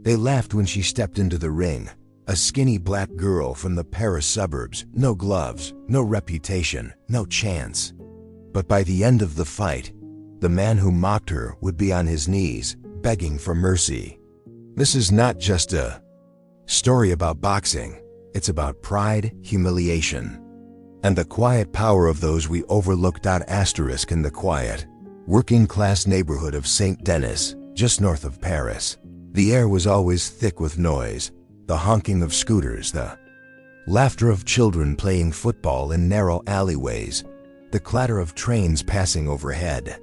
They laughed when she stepped into the ring, a skinny black girl from the Paris suburbs, no gloves, no reputation, no chance. But by the end of the fight, the man who mocked her would be on his knees, begging for mercy. This is not just a story about boxing. It's about pride, humiliation, and the quiet power of those we overlook. Asterisk in the quiet, working-class neighborhood of St. Denis, just north of Paris. The air was always thick with noise, the honking of scooters, the laughter of children playing football in narrow alleyways, the clatter of trains passing overhead.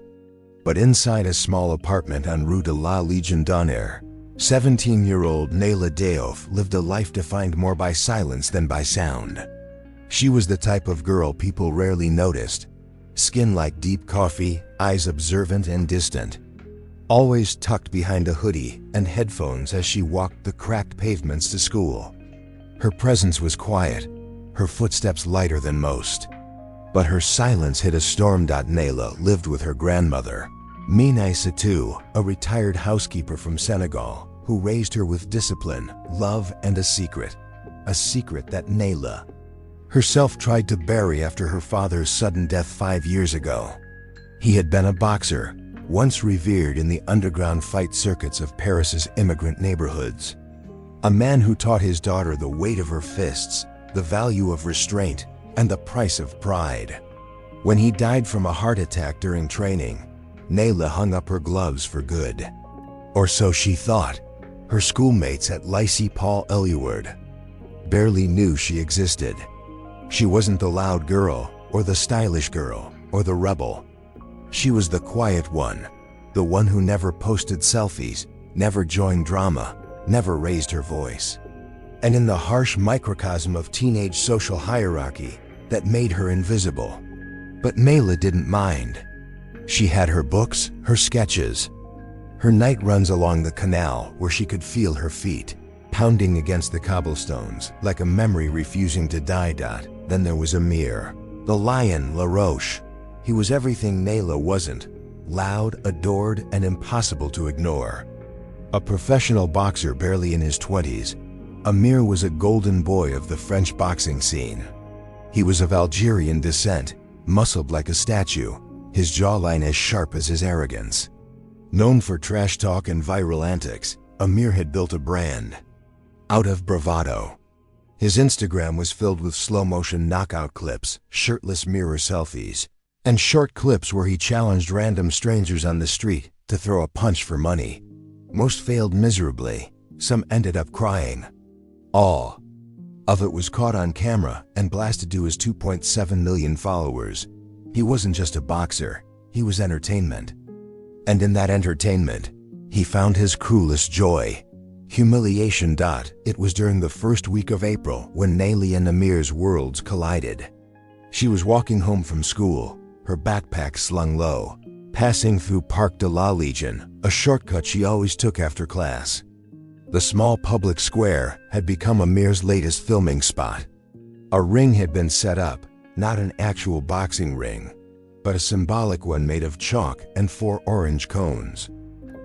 But inside a small apartment on Rue de la Légion d'Honneur, 17-year-old Nayla Dayouf lived a life defined more by silence than by sound. She was the type of girl people rarely noticed, skin like deep coffee, eyes observant and distant, always tucked behind a hoodie and headphones as she walked the cracked pavements to school. Her presence was quiet, her footsteps lighter than most. But her silence hid a storm. Nayla lived with her grandmother, Mina Satou, a retired housekeeper from Senegal, who raised her with discipline, love, and a secret that Nayla herself tried to bury after her father's sudden death 5 years ago. He had been a boxer, once revered in the underground fight circuits of Paris's immigrant neighborhoods. A man who taught his daughter the weight of her fists, the value of restraint, and the price of pride. When he died from a heart attack during training, Nayla hung up her gloves for good. Or so she thought. Her schoolmates at Lycée Paul Éluard barely knew she existed. She wasn't the loud girl, or the stylish girl, or the rebel. She was the quiet one, the one who never posted selfies, never joined drama, never raised her voice. And in the harsh microcosm of teenage social hierarchy that made her invisible. But Nayla didn't mind. She had her books, her sketches, her night runs along the canal where she could feel her feet pounding against the cobblestones like a memory refusing to die. Then there was Amir, the lion LaRoche. He was everything Nayla wasn't, loud, adored, and impossible to ignore. A professional boxer barely in his 20s, Amir was a golden boy of the French boxing scene. He was of Algerian descent, muscled like a statue, his jawline as sharp as his arrogance. Known for trash talk and viral antics, Amir had built a brand out of bravado. His Instagram was filled with slow-motion knockout clips, shirtless mirror selfies, and short clips where he challenged random strangers on the street to throw a punch for money. Most failed miserably, some ended up crying. All of it was caught on camera and blasted to his 2.7 million followers. He wasn't just a boxer, he was entertainment. And in that entertainment, he found his cruelest joy. Humiliation. It was during the first week of April when Nayla and Amir's worlds collided. She was walking home from school, her backpack slung low, passing through Parc de la Légion, a shortcut she always took after class. The small public square had become Amir's latest filming spot. A ring had been set up, not an actual boxing ring, but a symbolic one made of chalk and 4 orange cones.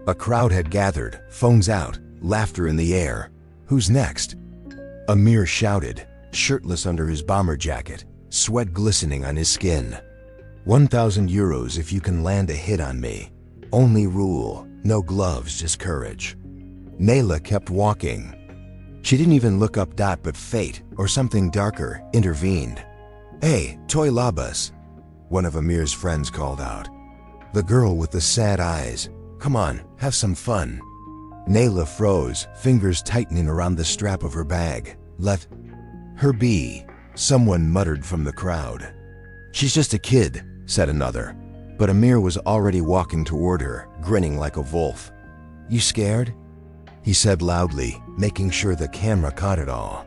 A crowd had gathered, phones out, laughter in the air. Who's next? Amir shouted, shirtless under his bomber jacket, sweat glistening on his skin. 1,000 euros if you can land a hit on me. Only rule, no gloves, just courage. Nayla kept walking. She didn't even look up. But fate, or something darker, intervened. Hey, toy labas, one of Amir's friends called out. The girl with the sad eyes. Come on, have some fun. Nayla froze, fingers tightening around the strap of her bag. Let her be, someone muttered from the crowd. She's just a kid, said another. But Amir was already walking toward her, grinning like a wolf. You scared? He said loudly, making sure the camera caught it all.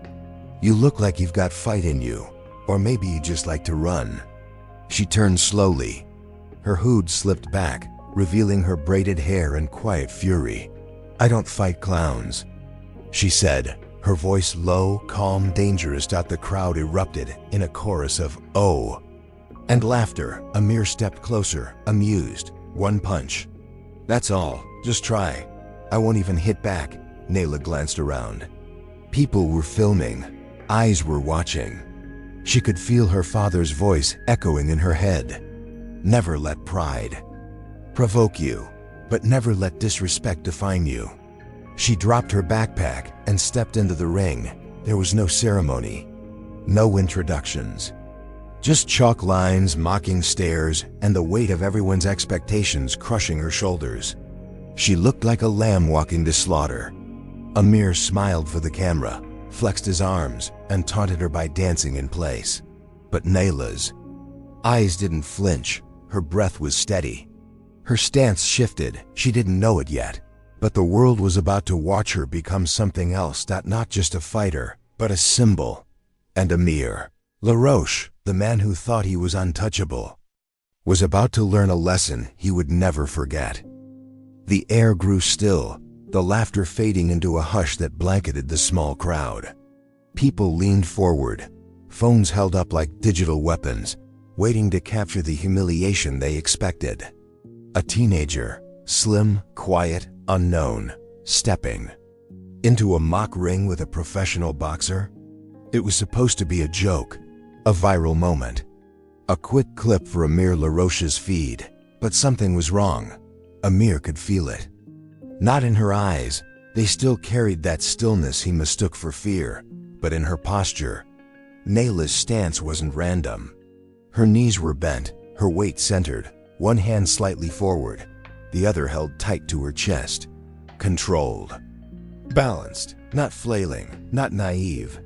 You look like you've got fight in you, or maybe you just like to run. She turned slowly. Her hood slipped back, revealing her braided hair and quiet fury. I don't fight clowns, she said, her voice low, calm, dangerous. The crowd erupted in a chorus of "oh" and laughter. Amir stepped closer, amused. One punch. That's all, just try. I won't even hit back. Nayla glanced around. People were filming. Eyes were watching. She could feel her father's voice echoing in her head. Never let pride provoke you, but never let disrespect define you. She dropped her backpack and stepped into the ring. There was no ceremony, no introductions. Just chalk lines, mocking stares, and the weight of everyone's expectations crushing her shoulders. She looked like a lamb walking to slaughter. Amir smiled for the camera, flexed his arms, and taunted her by dancing in place. But Nayla's eyes didn't flinch. Her breath was steady. Her stance shifted. She didn't know it yet, but the world was about to watch her become something else, not just a fighter, but a symbol. And Amir LaRoche, the man who thought he was untouchable, was about to learn a lesson he would never forget. The air grew still, the laughter fading into a hush that blanketed the small crowd. People leaned forward, phones held up like digital weapons, waiting to capture the humiliation they expected. A teenager, slim, quiet, unknown, stepping into a mock ring with a professional boxer. It was supposed to be a joke, a viral moment, a quick clip for Amir LaRoche's feed, but something was wrong. Amir could feel it. Not in her eyes, they still carried that stillness he mistook for fear, but in her posture. Nayla's stance wasn't random. Her knees were bent, her weight centered, one hand slightly forward, the other held tight to her chest. Controlled. Balanced, not flailing, not naive.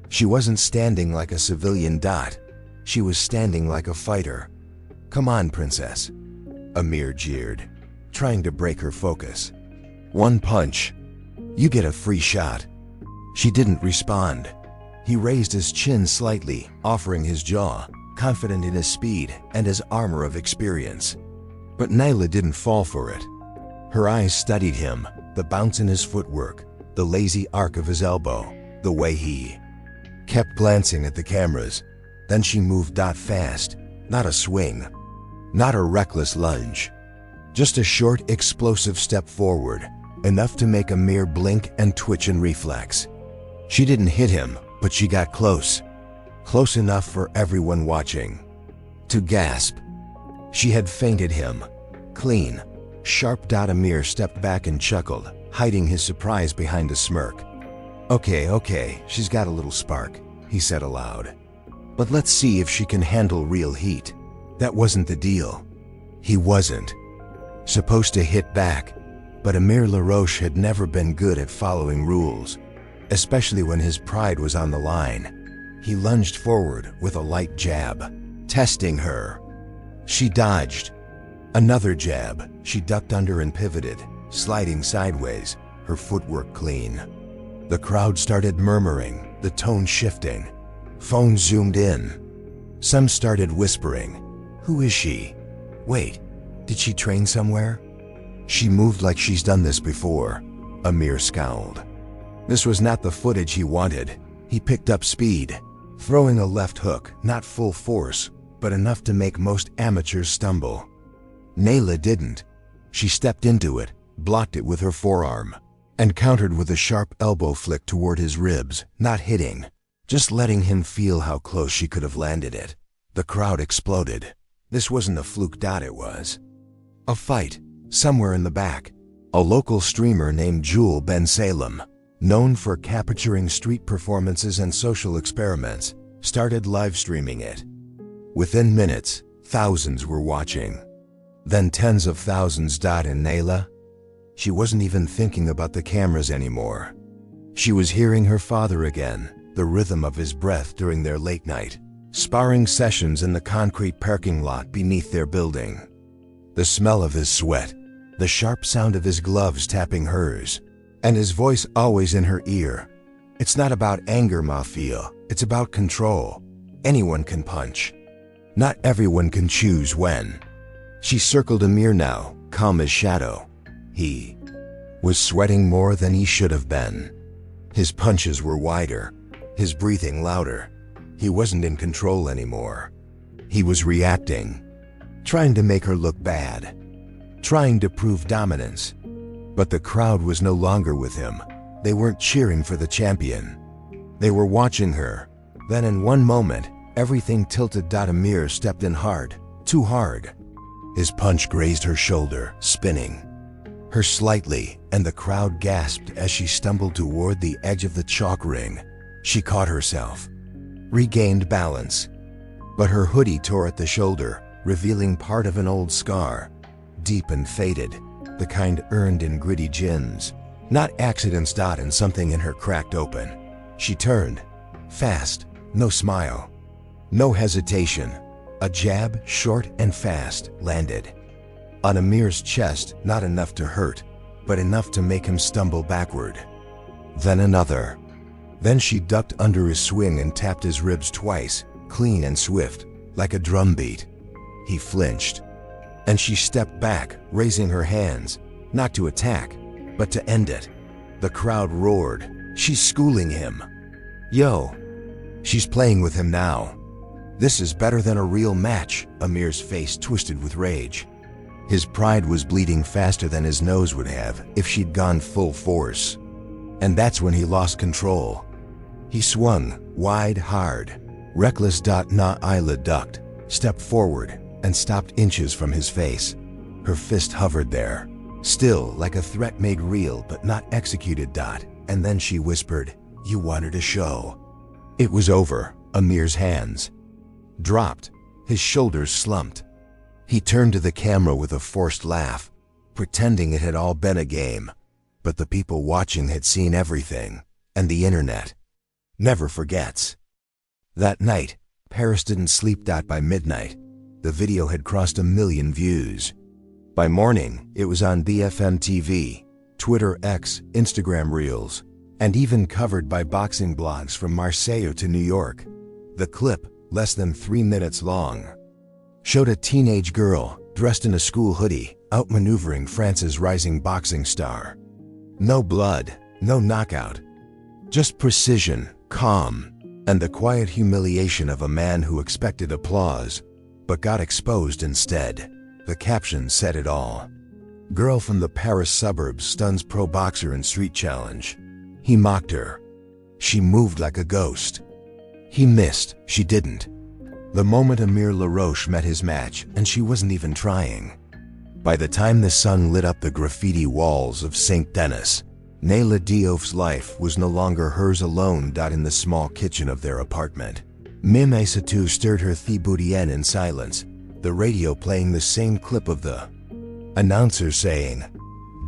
She wasn't standing like a civilian dot. She was standing like a fighter. "Come on, princess," Amir jeered, trying to break her focus. "One punch. You get a free shot." She didn't respond. He raised his chin slightly, offering his jaw, confident in his speed and his armor of experience. But Nayla didn't fall for it. Her eyes studied him, the bounce in his footwork, the lazy arc of his elbow, the way he kept glancing at the cameras. Then she moved fast, not a swing, not a reckless lunge, just a short, explosive step forward, enough to make Amir blink and twitch in reflex. She didn't hit him, but she got close, close enough for everyone watching to gasp. She had feinted him, clean, sharp. Amir stepped back and chuckled, hiding his surprise behind a smirk. Okay, she's got a little spark," he said aloud. "But let's see if she can handle real heat." That wasn't the deal. He wasn't supposed to hit back, but Amir LaRoche had never been good at following rules, especially when his pride was on the line. He lunged forward with a light jab, testing her. She dodged. Another jab. She ducked under and pivoted, sliding sideways, her footwork clean. The crowd started murmuring, the tone shifting. Phones zoomed in. Some started whispering, "Who is she? Wait, did she train somewhere?" "She moved like she's done this before," Amir scowled. This was not the footage he wanted. He picked up speed, throwing a left hook, not full force, but enough to make most amateurs stumble. Nayla didn't. She stepped into it, blocked it with her forearm, and countered with a sharp elbow flick toward his ribs, not hitting, just letting him feel how close she could have landed it. The crowd exploded. This wasn't a fluke. It was a fight, somewhere in the back. A local streamer named Jewel Ben Salem, known for capturing street performances and social experiments, started live streaming it. Within minutes, thousands were watching. Then tens of thousands. And Nayla? She wasn't even thinking about the cameras anymore. She was hearing her father again, the rhythm of his breath during their late night sparring sessions in the concrete parking lot beneath their building. The smell of his sweat, the sharp sound of his gloves tapping hers, and his voice always in her ear. "It's not about anger, Mafia. It's about control. Anyone can punch. Not everyone can choose when." She circled Amir now, calm as shadow. He was sweating more than he should have been. His punches were wider, his breathing louder. He wasn't in control anymore. He was reacting, trying to make her look bad, trying to prove dominance. But the crowd was no longer with him. They weren't cheering for the champion. They were watching her. Then in one moment, everything tilted. Amir stepped in hard, too hard. His punch grazed her shoulder, spinning her slightly, and the crowd gasped as she stumbled toward the edge of the chalk ring. She caught herself, regained balance, but her hoodie tore at the shoulder, revealing part of an old scar, deep and faded, the kind earned in gritty gins, not accidents. And something in her cracked open. She turned, fast, no smile, no hesitation. A jab, short and fast, landed on Amir's chest, not enough to hurt, but enough to make him stumble backward. Then another. Then she ducked under his swing and tapped his ribs twice, clean and swift, like a drumbeat. He flinched, and she stepped back, raising her hands, not to attack, but to end it. The crowd roared. She's schooling him. Yo. She's playing with him now. This is better than a real match. Amir's face twisted with rage. His pride was bleeding faster than his nose would have if she'd gone full force. And that's when he lost control. He swung, wide, hard, reckless. Naila ducked, stepped forward, and stopped inches from his face. Her fist hovered there, still like a threat made real but not executed. And then she whispered, "You wanted a show." It was over. Amir's hands dropped, his shoulders slumped. He turned to the camera with a forced laugh, pretending it had all been a game. But the people watching had seen everything, and the internet never forgets. That night, Paris didn't sleep. By midnight, the video had crossed 1 million views. By morning, it was on BFM TV, Twitter X, Instagram Reels, and even covered by boxing blogs from Marseille to New York. The clip, less than 3 minutes long, showed a teenage girl, dressed in a school hoodie, outmaneuvering France's rising boxing star. No blood, no knockout. Just precision, calm, and the quiet humiliation of a man who expected applause, but got exposed instead. The caption said it all. Girl from the Paris suburbs stuns pro boxer in street challenge. He mocked her. She moved like a ghost. He missed, she didn't. The moment Amir Laroche met his match, and she wasn't even trying. By the time the sun lit up the graffiti walls of St. Denis, Naila Diof's life was no longer hers alone. In the small kitchen of their apartment, Mim Aissatou stirred her thé boudienne in silence, the radio playing the same clip of the announcer saying, ...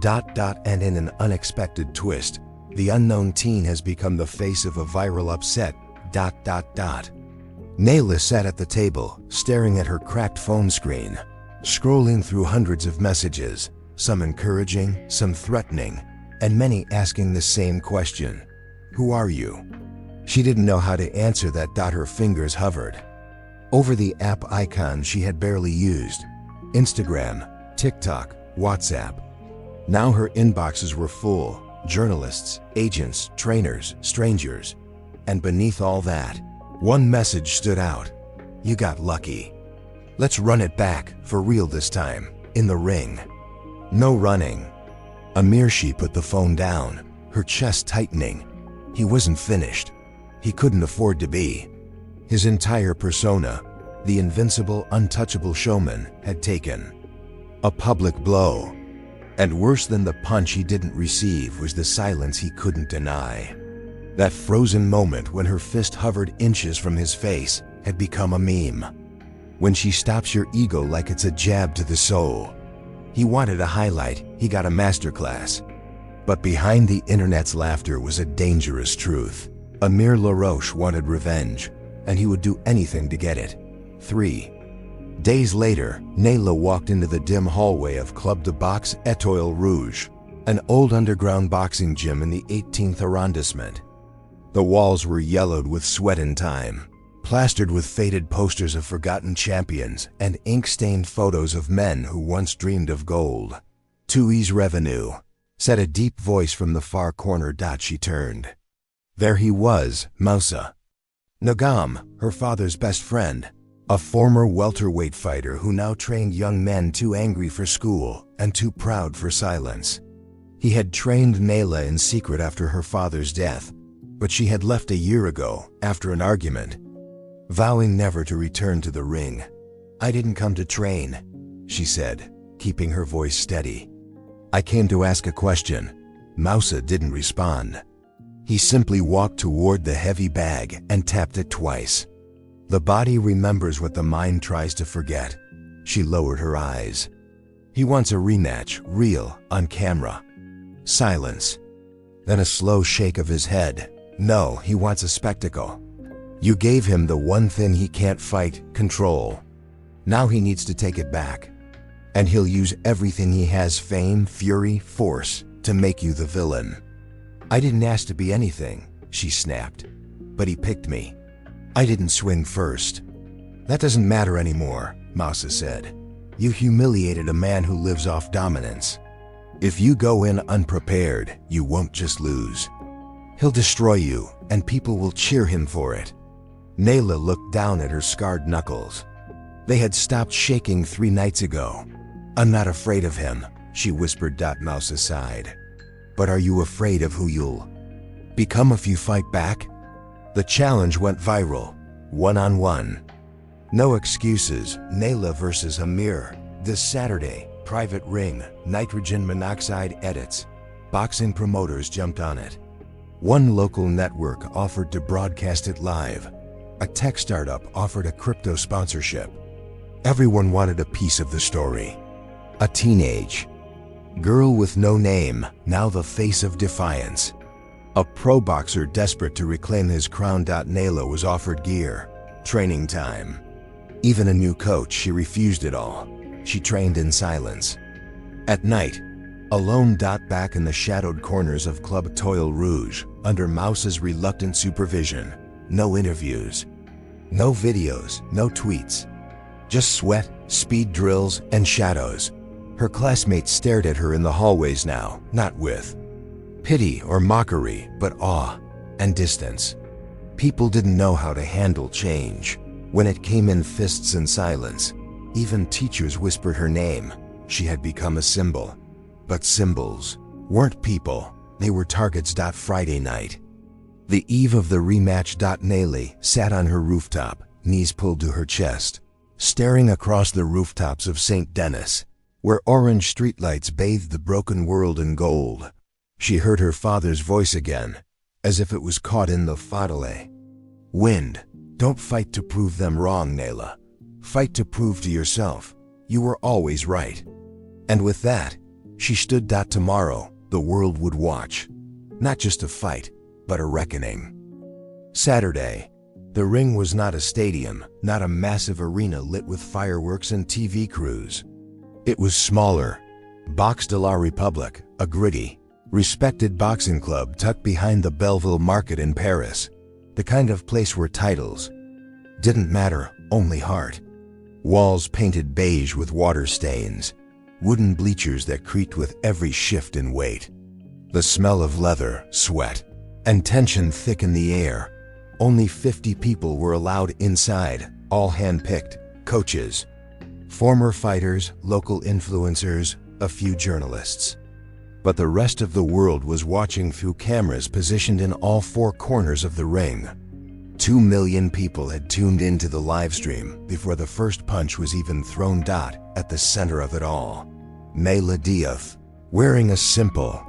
And in an unexpected twist, the unknown teen has become the face of a viral upset, ... Naila sat at the table, staring at her cracked phone screen, scrolling through hundreds of messages, some encouraging, some threatening, and many asking the same question. Who are you? She didn't know how to answer that. Her fingers hovered over the app icons she had barely used. Instagram, TikTok, WhatsApp. Now her inboxes were full. Journalists, agents, trainers, strangers. And beneath all that, one message stood out. You got lucky. Let's run it back, for real this time, in the ring. No running. Amir, she put the phone down, her chest tightening. He wasn't finished. He couldn't afford to be. His entire persona, the invincible, untouchable showman, had taken a public blow. And worse than the punch he didn't receive was the silence he couldn't deny. That frozen moment when her fist hovered inches from his face had become a meme. When she stops your ego like it's a jab to the soul. He wanted a highlight, he got a masterclass. But behind the internet's laughter was a dangerous truth. Amir Laroche wanted revenge, and he would do anything to get it. 3 days later, Naila walked into the dim hallway of Club de Boxe Étoile Rouge, an old underground boxing gym in the 18th arrondissement. The walls were yellowed with sweat and time, plastered with faded posters of forgotten champions and ink-stained photos of men who once dreamed of gold. Tui's revenue, said a deep voice from the far corner. She turned. There he was, Moussa Nagam, her father's best friend, a former welterweight fighter who now trained young men too angry for school and too proud for silence. He had trained Nayla in secret after her father's death, but she had left a year ago after an argument, vowing never to return to the ring. "I didn't come to train," she said, keeping her voice steady. "I came to ask a question." Mousa didn't respond. He simply walked toward the heavy bag and tapped it twice. The body remembers what the mind tries to forget. She lowered her eyes. "He wants a rematch, real, on camera." Silence. Then a slow shake of his head. "No, he wants a spectacle. You gave him the one thing he can't fight, control. Now he needs to take it back. And he'll use everything he has, fame, fury, force, to make you the villain." "I didn't ask to be anything," she snapped. "But he picked me. I didn't swing first." "That doesn't matter anymore," Mousa said. "You humiliated a man who lives off dominance. If you go in unprepared, you won't just lose. He'll destroy you, and people will cheer him for it." Nayla looked down at her scarred knuckles. They had stopped shaking 3 nights ago. "I'm not afraid of him," she whispered. Mousa sighed. "But are you afraid of who you'll become if you fight back?" The challenge went viral, 1-on-1. No excuses, Nayla versus Amir, this Saturday, private ring, nitrogen monoxide edits. Boxing promoters jumped on it. One local network offered to broadcast it live. A tech startup offered a crypto sponsorship. Everyone wanted a piece of the story. A teenage girl with no name, now the face of defiance. A pro boxer desperate to reclaim his crown. Nayla was offered gear, training time, even a new coach. She refused it all. She trained in silence. At night, alone. Back in the shadowed corners of Club Toile Rouge, under Mousa's reluctant supervision. No interviews, no videos, no tweets. Just sweat, speed drills, and shadows. Her classmates stared at her in the hallways now, not with pity or mockery, but awe and distance. People didn't know how to handle change. When it came in fists and silence, even teachers whispered her name. She had become a symbol. But symbols weren't people, they were targets. Friday night, the eve of the rematch. Nayla sat on her rooftop, knees pulled to her chest, staring across the rooftops of St. Denis, where orange streetlights bathed the broken world in gold. She heard her father's voice again, as if it was caught in the fadale. "Wind, don't fight to prove them wrong, Nayla. Fight to prove to yourself you were always right." And with that, she stood. Tomorrow, the world would watch. Not just a fight, but a reckoning. Saturday. The ring was not a stadium, not a massive arena lit with fireworks and TV crews. It was smaller. Box de la République, a gritty, respected boxing club tucked behind the Belleville market in Paris. The kind of place where titles didn't matter, only heart. Walls painted beige with water stains. Wooden bleachers that creaked with every shift in weight. The smell of leather, sweat, and tension thick in the air. Only 50 people were allowed inside, all hand-picked, coaches, former fighters, local influencers, a few journalists. But the rest of the world was watching through cameras positioned in all 4 corners of the ring. 2 million people had tuned into the live stream before the first punch was even thrown. At the center of it all, Nayla Diaz, wearing a simple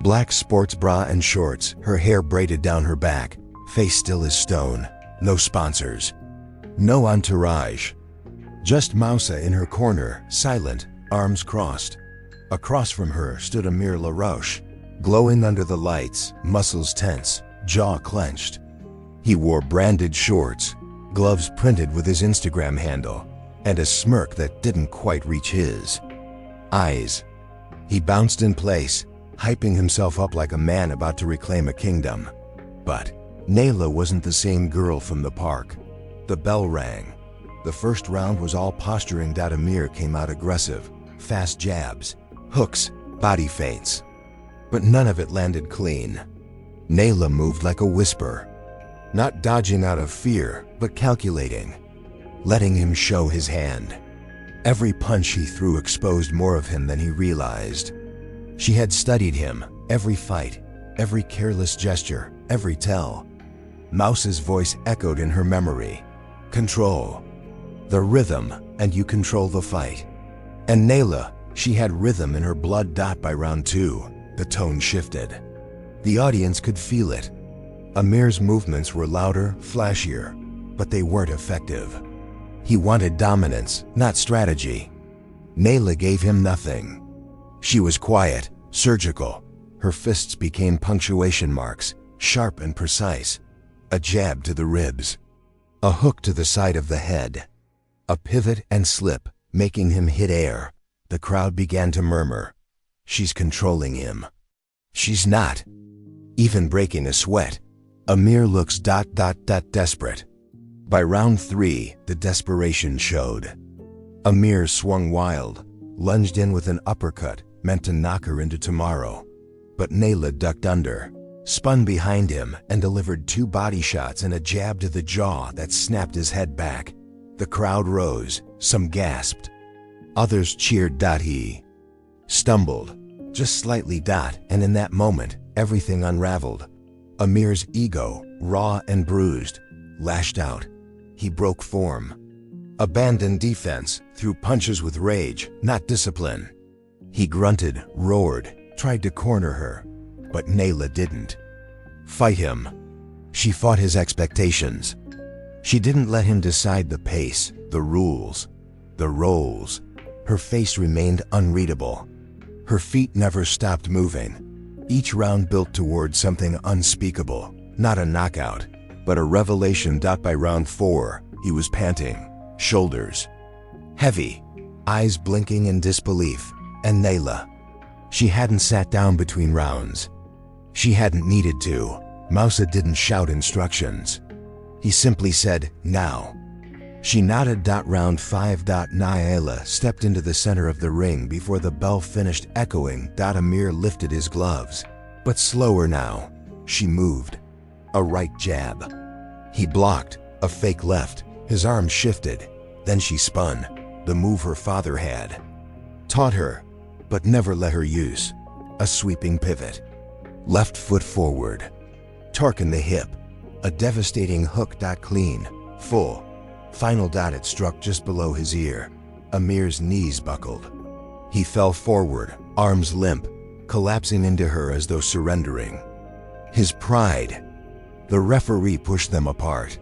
black sports bra and shorts, her hair braided down her back, face still as stone. No sponsors, no entourage. Just Mousa in her corner, silent, arms crossed. Across from her stood Amir LaRoche, glowing under the lights, muscles tense, jaw clenched. He wore branded shorts, gloves printed with his Instagram handle, and a smirk that didn't quite reach his eyes. He bounced in place, hyping himself up like a man about to reclaim a kingdom. But Nayla wasn't the same girl from the park. The bell rang. The first round was all posturing. Amir came out aggressive, fast jabs, hooks, body feints. But none of it landed clean. Nayla moved like a whisper, not dodging out of fear, but calculating, letting him show his hand. Every punch he threw exposed more of him than he realized. She had studied him, every fight, every careless gesture, every tell. Mouse's voice echoed in her memory. Control. The rhythm, and you control the fight. And Nayla, she had rhythm in her blood. By round 2, the tone shifted. The audience could feel it. Amir's movements were louder, flashier, but they weren't effective. He wanted dominance, not strategy. Nayla gave him nothing. She was quiet, surgical. Her fists became punctuation marks, sharp and precise. A jab to the ribs. A hook to the side of the head. A pivot and slip, making him hit air. The crowd began to murmur. She's controlling him. She's not. Even breaking a sweat. Amir looks desperate. By round 3, the desperation showed. Amir swung wild, lunged in with an uppercut, meant to knock her into tomorrow. But Nayla ducked under, spun behind him, and delivered 2 body shots and a jab to the jaw that snapped his head back. The crowd rose, some gasped. Others cheered. He stumbled, just slightly. And in that moment, everything unraveled. Amir's ego, raw and bruised, lashed out. He broke form. Abandoned defense, threw punches with rage, not discipline. He grunted, roared, tried to corner her, but Nayla didn't fight him. She fought his expectations. She didn't let him decide the pace, the rules, the roles. Her face remained unreadable. Her feet never stopped moving. Each round built toward something unspeakable, not a knockout, but a revelation. By round 4, he was panting, shoulders heavy, eyes blinking in disbelief. And Nayla, she hadn't sat down between rounds. She hadn't needed to. Mousa didn't shout instructions. He simply said, now. She nodded. Round 5. Nayla stepped into the center of the ring before the bell finished echoing. Amir lifted his gloves. But slower now. She moved. A right jab. He blocked, a fake left. His arm shifted. Then she spun, the move her father had taught her, but never let her use. A sweeping pivot. Left foot forward. Torque in the hip. A devastating hook. Clean, full, final. It struck just below his ear. Amir's knees buckled. He fell forward, arms limp, collapsing into her as though surrendering. His pride. The referee pushed them apart.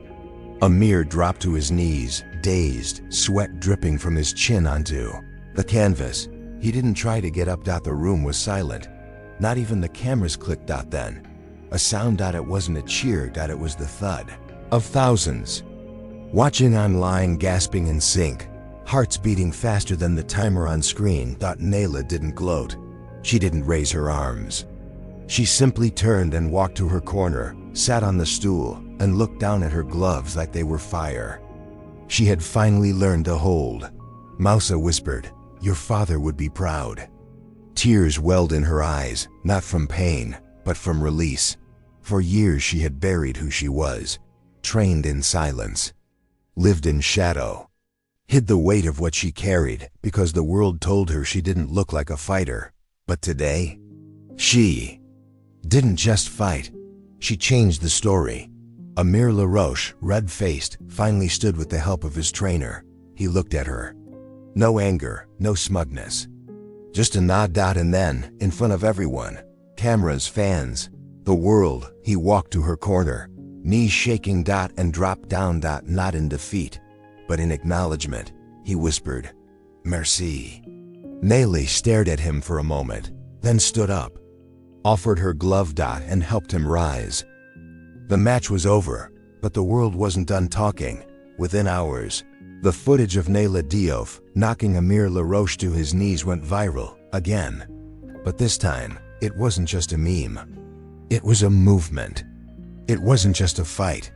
Amir dropped to his knees, dazed, sweat dripping from his chin onto the canvas. He didn't try to get up. The room was silent. Not even the cameras clicked. Then a sound. It wasn't a cheer. It was the thud of thousands watching online, gasping in sync, hearts beating faster than the timer on screen. Nayla didn't gloat. She didn't raise her arms. She simply turned and walked to her corner, sat on the stool, and looked down at her gloves like they were fire. She had finally learned to hold. Mousa whispered, "Your father would be proud." Tears welled in her eyes, not from pain, but from release. For years she had buried who she was, trained in silence, lived in shadow, hid the weight of what she carried because the world told her she didn't look like a fighter. But today, she didn't just fight. She changed the story. Amir LaRoche, red-faced, finally stood with the help of his trainer. He looked at her. No anger, no smugness. Just a nod. And then, in front of everyone, cameras, fans, the world, he walked to her corner, knees shaking. And dropped down. Not in defeat, but in acknowledgement. He whispered, "Merci." Nayla stared at him for a moment, then stood up, offered her glove. And helped him rise. The match was over, but the world wasn't done talking. Within hours, the footage of Nayla Diouf knocking Amir LaRoche to his knees went viral again. But this time, it wasn't just a meme. It was a movement. It wasn't just a fight.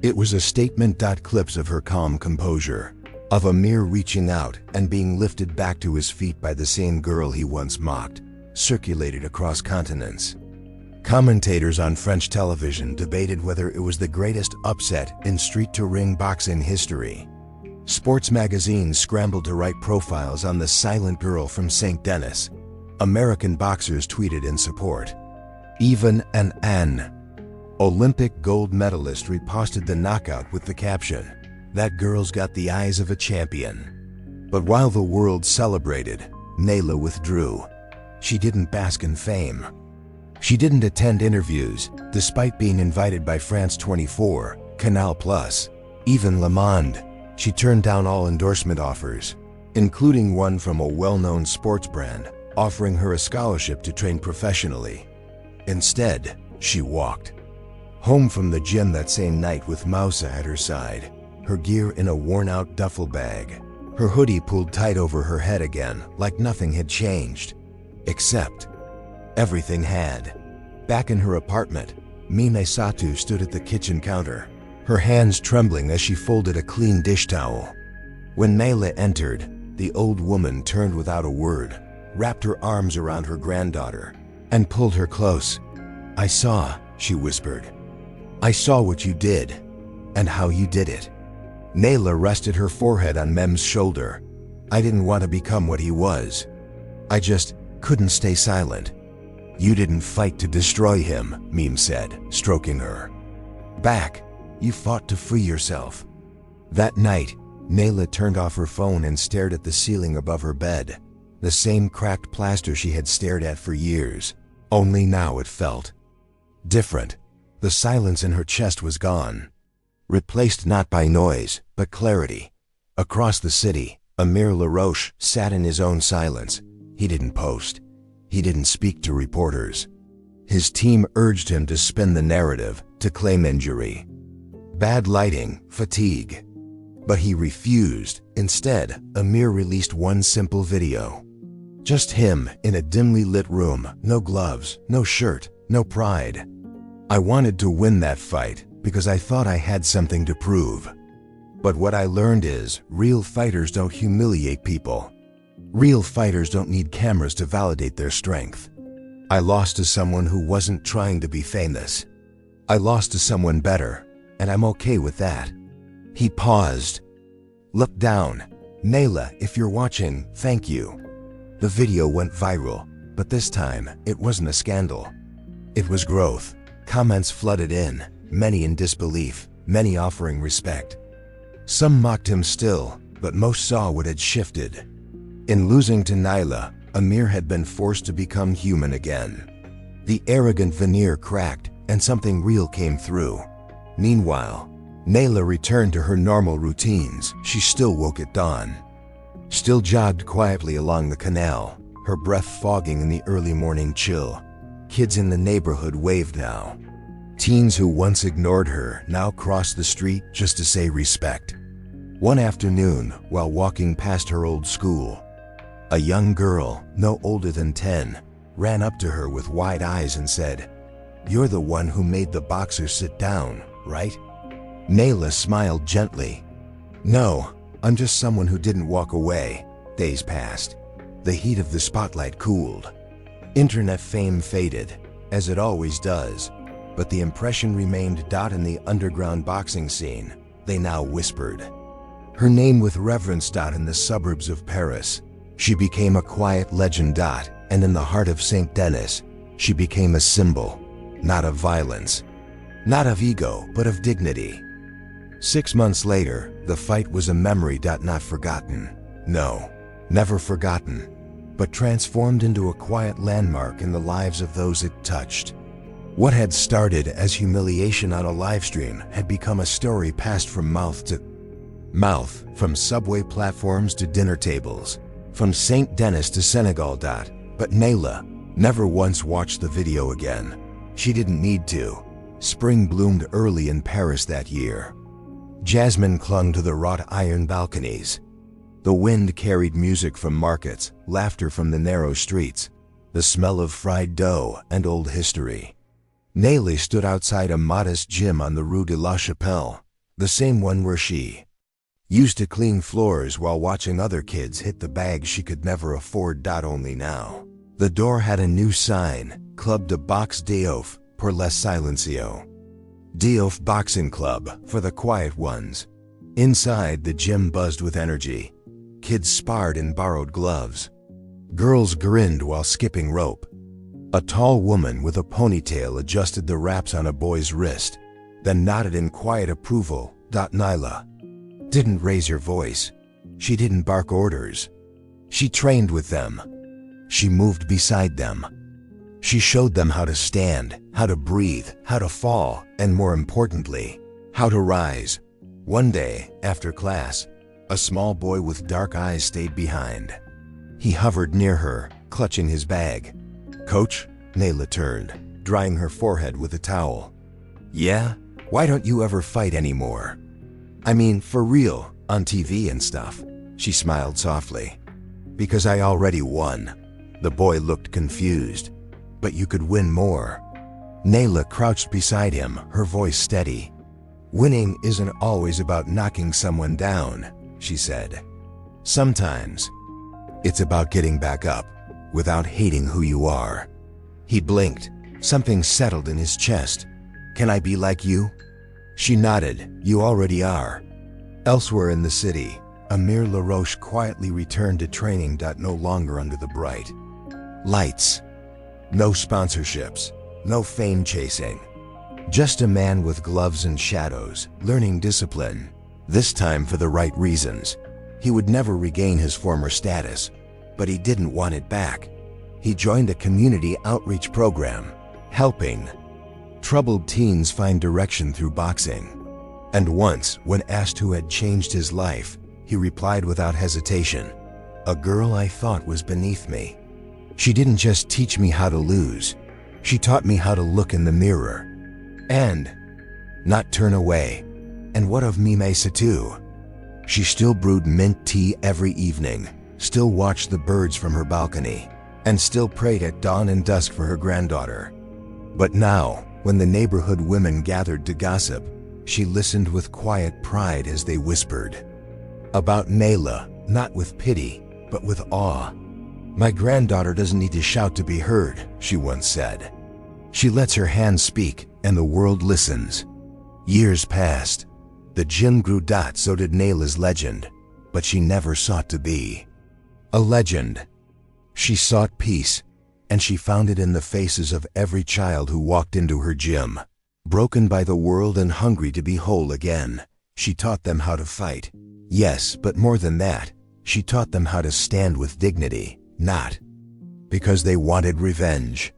It was a statement. Clips of her calm composure, of Amir reaching out and being lifted back to his feet by the same girl he once mocked, circulated across continents. Commentators on French television debated whether it was the greatest upset in street-to-ring boxing history. Sports magazines scrambled to write profiles on the silent girl from St. Denis. American boxers tweeted in support. Even an Olympic gold medalist reposted the knockout with the caption, "That girl's got the eyes of a champion." But while the world celebrated, Nayla withdrew. She didn't bask in fame. She didn't attend interviews, despite being invited by France 24, Canal+, even Le Monde. She turned down all endorsement offers, including one from a well-known sports brand, offering her a scholarship to train professionally. Instead, she walked home from the gym that same night with Moussa at her side, her gear in a worn-out duffel bag, her hoodie pulled tight over her head again, like nothing had changed. Except everything had. Back in her apartment, Mine Satu stood at the kitchen counter, her hands trembling as she folded a clean dish towel. When Nayla entered, the old woman turned without a word, wrapped her arms around her granddaughter, and pulled her close. "I saw," she whispered. "I saw what you did, and how you did it." Nayla rested her forehead on Mem's shoulder. "I didn't want to become what he was. I just couldn't stay silent." "You didn't fight to destroy him," Meme said, stroking her back. "You fought to free yourself." That night, Nayla turned off her phone and stared at the ceiling above her bed, the same cracked plaster she had stared at for years. Only now it felt different. The silence in her chest was gone, replaced not by noise, but clarity. Across the city, Amir LaRoche sat in his own silence. He didn't post. He didn't speak to reporters. His team urged him to spin the narrative, to claim injury, bad lighting, fatigue. But he refused. Instead, Amir released one simple video. Just him in a dimly lit room, no gloves, no shirt, no pride. "I wanted to win that fight because I thought I had something to prove. But what I learned is, real fighters don't humiliate people. Real fighters don't need cameras to validate their strength. I lost to someone who wasn't trying to be famous. I lost to someone better, and I'm okay with that." He paused. "Look down. Nayla, if you're watching, thank you." The video went viral, but this time, it wasn't a scandal. It was growth. Comments flooded in, many in disbelief, many offering respect. Some mocked him still, but most saw what had shifted. In losing to Nayla, Amir had been forced to become human again. The arrogant veneer cracked, and something real came through. Meanwhile, Nayla returned to her normal routines. She still woke at dawn, still jogged quietly along the canal, her breath fogging in the early morning chill. Kids in the neighborhood waved now. Teens who once ignored her now crossed the street just to say respect. One afternoon, while walking past her old school, a young girl, no older than 10, ran up to her with wide eyes and said, "You're the one who made the boxers sit down, right?" Nayla smiled gently. "No, I'm just someone who didn't walk away." Days passed. The heat of the spotlight cooled. Internet fame faded, as it always does, but the impression remained. In the underground boxing scene, they now whispered her name with reverence. In the suburbs of Paris, she became a quiet legend. And in the heart of St. Denis, she became a symbol, not of violence, not of ego, but of dignity. 6 months later, the fight was a memory. Not forgotten. No, never forgotten, but transformed into a quiet landmark in the lives of those it touched. What had started as humiliation on a livestream had become a story passed from mouth to mouth, from subway platforms to dinner tables, from St. Denis to Senegal. But Nayla never once watched the video again. She didn't need to. Spring bloomed early in Paris that year. Jasmine clung to the wrought iron balconies. The wind carried music from markets, laughter from the narrow streets, the smell of fried dough and old history. Nayla stood outside a modest gym on the Rue de la Chapelle, the same one where she used to clean floors while watching other kids hit the bags she could never afford. Only now, the door had a new sign, Club de Boxe d'Oeuf, pour les silencieux. D'Oeuf Boxing Club, for the quiet ones. Inside, the gym buzzed with energy. Kids sparred in borrowed gloves. Girls grinned while skipping rope. A tall woman with a ponytail adjusted the wraps on a boy's wrist, then nodded in quiet approval. Nyla didn't raise her voice. She didn't bark orders. She trained with them. She moved beside them. She showed them how to stand, how to breathe, how to fall, and more importantly, how to rise. One day, after class, a small boy with dark eyes stayed behind. He hovered near her, clutching his bag. "Coach?" Nyla turned, drying her forehead with a towel. "Yeah? Why don't you ever fight anymore?" "I mean, for real, on TV and stuff." She smiled softly. "Because I already won." The boy looked confused. "But you could win more." Nyla crouched beside him, her voice steady. "Winning isn't always about knocking someone down," she said. "Sometimes it's about getting back up without hating who you are." He blinked. Something settled in his chest. "Can I be like you?" She nodded. "You already are." Elsewhere in the city, Amir LaRoche quietly returned to training. No longer under the bright lights. No sponsorships. No fame chasing. Just a man with gloves and shadows, learning discipline. This time for the right reasons. He would never regain his former status, but he didn't want it back. He joined a community outreach program, helping troubled teens find direction through boxing. And once, when asked who had changed his life, he replied without hesitation, "A girl I thought was beneath me. She didn't just teach me how to lose. She taught me how to look in the mirror and not turn away. And what of Mime Satu? She still brewed mint tea every evening, still watched the birds from her balcony, and still prayed at dawn and dusk for her granddaughter. But now, when the neighborhood women gathered to gossip, she listened with quiet pride as they whispered about Nyla, not with pity, but with awe. My granddaughter doesn't need to shout to be heard, she once said. She lets her hands speak, and the world listens. Years passed. The gym grew. So did Nyla's legend, but she never sought to be a legend. She sought peace, and she found it in the faces of every child who walked into her gym. Broken by the world and hungry to be whole again, she taught them how to fight. Yes, but more than that, she taught them how to stand with dignity, not because they wanted revenge,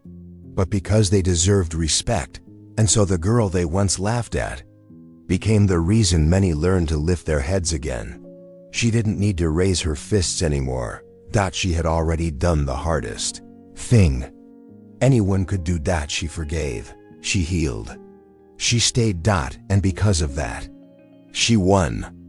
but because they deserved respect. And so the girl they once laughed at became the reason many learned to lift their heads again. She didn't need to raise her fists anymore. She had already done the hardest thing anyone could do. She forgave. She healed. She stayed. And because of that, she won.